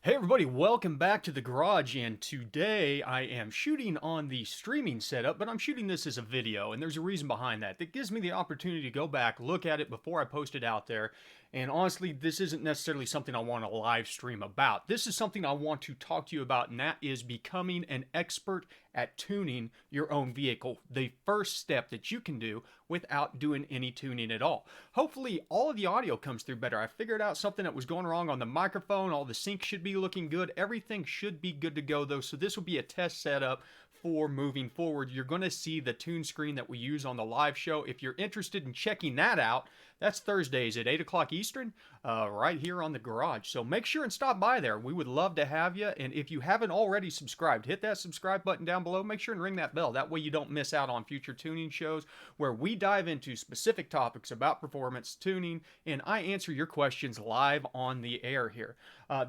Hey everybody, welcome back to the garage, and today I am shooting on the streaming setup, but I'm shooting this as a video, and there's a reason behind that. That gives me the opportunity to go back, look at it before I post it out there, and honestly, this isn't necessarily something I want to live stream about. This is something I want to talk to you about, and that is becoming an expert at tuning your own vehicle. The first step that you can do without doing any tuning at all. Hopefully, all of the audio comes through better. I figured out something that was going wrong on the microphone. All the sync should be looking good. Everything should be good to go though, so this will be a test setup for moving forward. You're going to see the tune screen that we use on the live show. If you're interested in checking that out, that's Thursdays at 8 o'clock Eastern, right here on the garage. So make sure and stop by there. We would love to have you. And if you haven't already subscribed, hit that subscribe button down below. Make sure and ring that bell. That way you don't miss out on future tuning shows where we dive into specific topics about performance tuning, and I answer your questions live on the air here.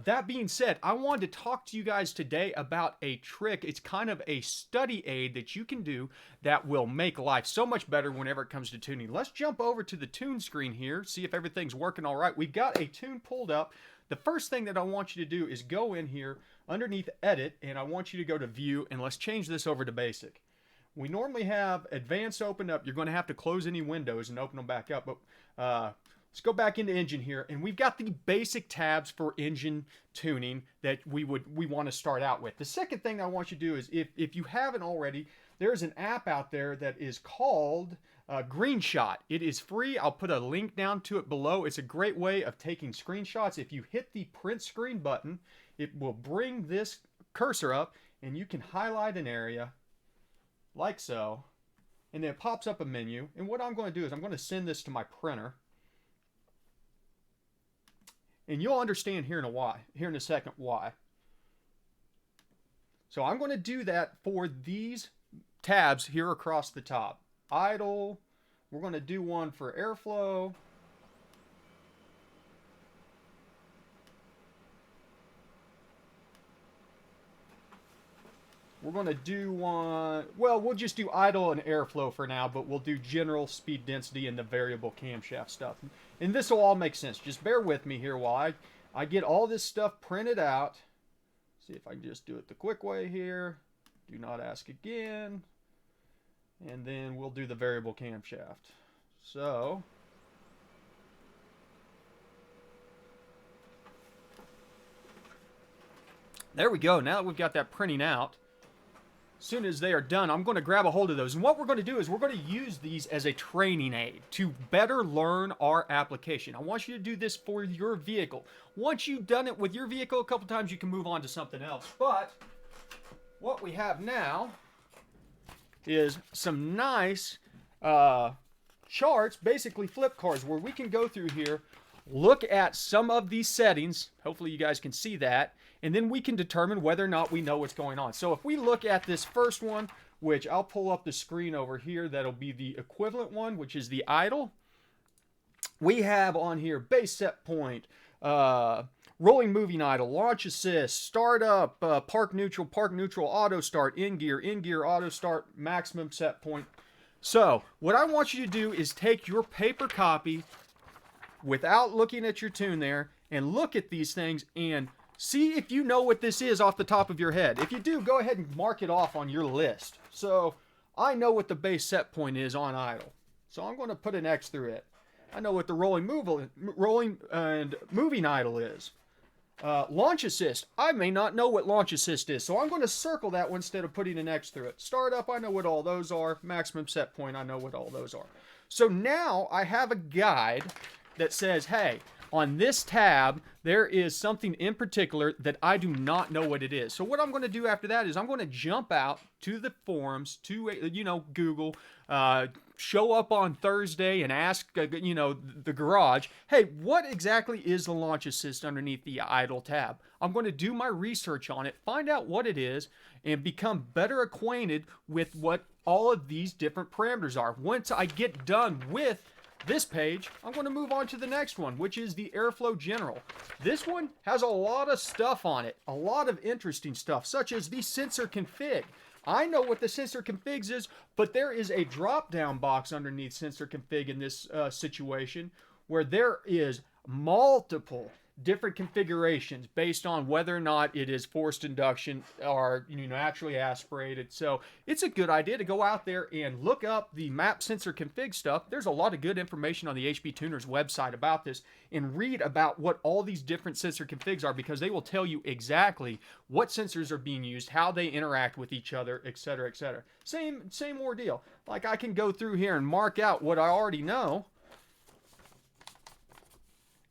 That being said, I wanted to talk to you guys today about a trick. It's kind of a study aid that you can do that will make life so much better whenever it comes to tuning. Let's jump over to the tune screen here, see if everything's working all right. We've got a tune pulled up. The first thing that I want you to do is go in here underneath Edit, and I want you to go to View, and let's change this over to Basic. We normally have Advanced open up. You're going to have to close any windows and open them back up, but let's go back into Engine here, and we've got the basic tabs for engine tuning that we want to start out with. The second thing I want you to do is, if you haven't already, there's an app out there that is called Greenshot. It is free. I'll put a link down to it below. It's a great way of taking screenshots. If you hit the print screen button, it will bring this cursor up, and you can highlight an area like so, and then it pops up a menu. And what I'm going to do is I'm going to send this to my printer. And you'll understand here in a second why. So I'm going to do that for these tabs here across the top. Idle. We're going to do one for airflow. We're going to do one, well, we'll just do idle and airflow for now, but we'll do general speed density and the variable camshaft stuff. And this will all make sense. Just bear with me here while I get all this stuff printed out. See if I can just do it the quick way here. Do not ask again. And then we'll do the variable camshaft. So there we go. Now that we've got that printing out, as soon as they are done, I'm going to grab a hold of those. And what we're going to do is we're going to use these as a training aid to better learn our application. I want you to do this for your vehicle. Once you've done it with your vehicle a couple times, you can move on to something else. But what we have now is some nice charts, basically flip cards, where we can go through here, look at some of these settings. Hopefully you guys can see that. And then we can determine whether or not we know what's going on. So if we look at this first one, which I'll pull up the screen over here, that'll be the equivalent one, which is the idle. We have on here base set point, rolling moving idle, launch assist, startup, park neutral, auto start, in gear, auto start, maximum set point. So what I want you to do is take your paper copy without looking at your tune there and look at these things and see if you know what this is off the top of your head. If you do, go ahead and mark it off on your list. So I know what the base set point is on idle, so I'm going to put an X through it. I know what the rolling and moving idle is. Launch assist, I may not know what launch assist is, so I'm going to circle that one instead of putting an X through it. Startup, I know what all those are. Maximum set point, I know what all those are. So now I have a guide that says, hey, on this tab, there is something in particular that I do not know what it is. So what I'm going to do after that is I'm going to jump out to the forums, to, Google, show up on Thursday and ask, the garage, hey, what exactly is the launch assist underneath the idle tab? I'm going to do my research on it, find out what it is, and become better acquainted with what all of these different parameters are. Once I get done with this page, I'm going to move on to the next one, which is the airflow general. This one has a lot of stuff on it, a lot of interesting stuff, such as the sensor config. I know what the sensor configs is, but there is a drop-down box underneath sensor config in this situation where there is multiple different configurations based on whether or not it is forced induction or naturally aspirated. So it's a good idea to go out there and look up the map sensor config stuff. There's a lot of good information on the HB Tuners website about this, and read about what all these different sensor configs are, because they will tell you exactly what sensors are being used, how they interact with each other, etc., etc. Same ordeal. Like, I can go through here and mark out what I already know.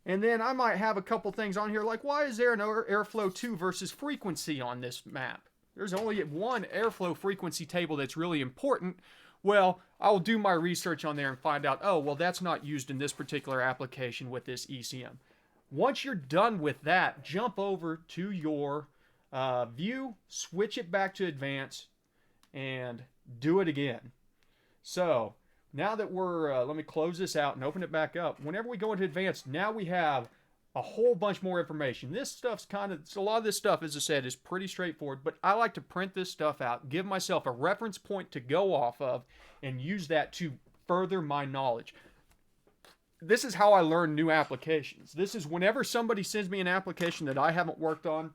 And then I might have a couple things on here like, why is there an airflow 2 versus frequency on this map? There's only one airflow frequency table that's really important. Well, I'll do my research on there and find out, oh, well, that's not used in this particular application with this ECM. Once you're done with that, jump over to your view, switch it back to advanced, and do it again. So now that we're, let me close this out and open it back up. Whenever we go into advanced, now we have a whole bunch more information. This stuff's a lot of this stuff, as I said, is pretty straightforward, but I like to print this stuff out, give myself a reference point to go off of, and use that to further my knowledge. This is how I learn new applications. This is whenever somebody sends me an application that I haven't worked on,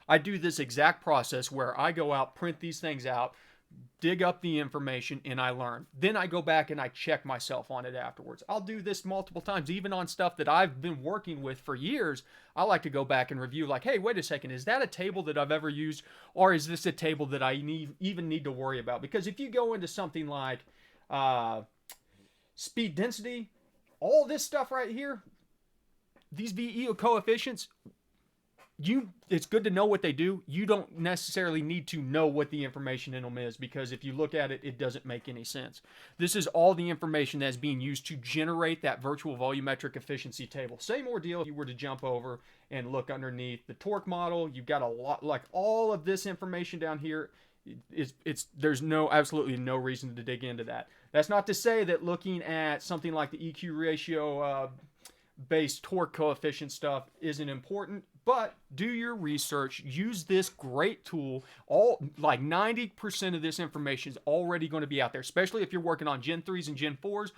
I do this exact process where I go out, print these things out, dig up the information, and I learn. Then I go back and I check myself on it afterwards. I'll do this multiple times, even on stuff that I've been working with for years. I like to go back and review, like, hey, wait a second, is that a table that I've ever used, or is this a table that I even need to worry about? Because if you go into something like speed density, all this stuff right here, these VE coefficients, it's good to know what they do. You don't necessarily need to know what the information in them is, because if you look at it, it doesn't make any sense. This is all the information that's being used to generate that virtual volumetric efficiency table. Same ordeal if you were to jump over and look underneath the torque model. You've got a lot, like all of this information down here. There's absolutely no reason to dig into that. That's not to say that looking at something like the EQ ratio based torque coefficient stuff isn't important, but do your research. Use this great tool. Like 90% of this information is already going to be out there, especially if you're working on Gen 3s and Gen 4s.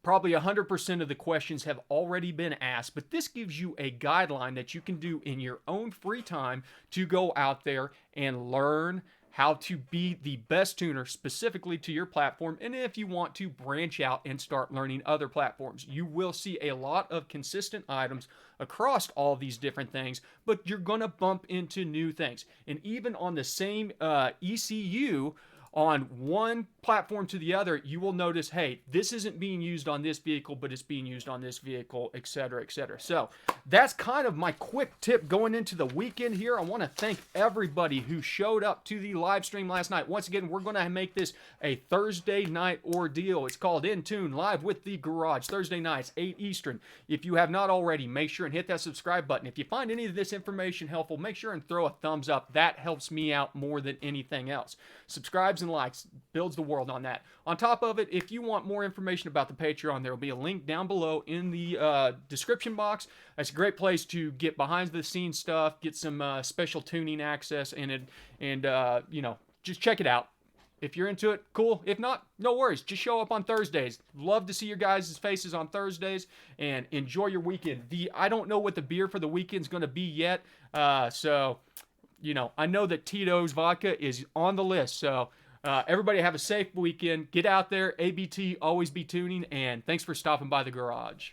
Probably 100% of the questions have already been asked, but this gives you a guideline that you can do in your own free time to go out there and learn how to be the best tuner specifically to your platform. And if you want to branch out and start learning other platforms, you will see a lot of consistent items across all these different things, but you're going to bump into new things. And even on the same ECU, on one platform to the other, you will notice, hey, this isn't being used on this vehicle, but it's being used on this vehicle, etc., etc. So that's kind of my quick tip going into the weekend here. I want to thank everybody who showed up to the live stream last night. Once again, we're going to make this a Thursday night ordeal. It's called In Tune Live with the Garage, Thursday nights, 8 Eastern. If you have not already, make sure and hit that subscribe button. If you find any of this information helpful, make sure and throw a thumbs up. That helps me out more than anything else. Subscribes and likes builds the world on that. On top of it, if you want more information about the Patreon, there will be a link down below in the description box. That's a great place to get behind the scenes stuff, get some special tuning access in it, and just check it out. If you're into it, cool. If not, no worries. Just show up on Thursdays. Love to see your guys' faces on Thursdays, and enjoy your weekend. I don't know what the beer for the weekend's going to be yet, so I know that Tito's vodka is on the list, so everybody have a safe weekend. Get out there. ABT, always be tuning, and thanks for stopping by the garage.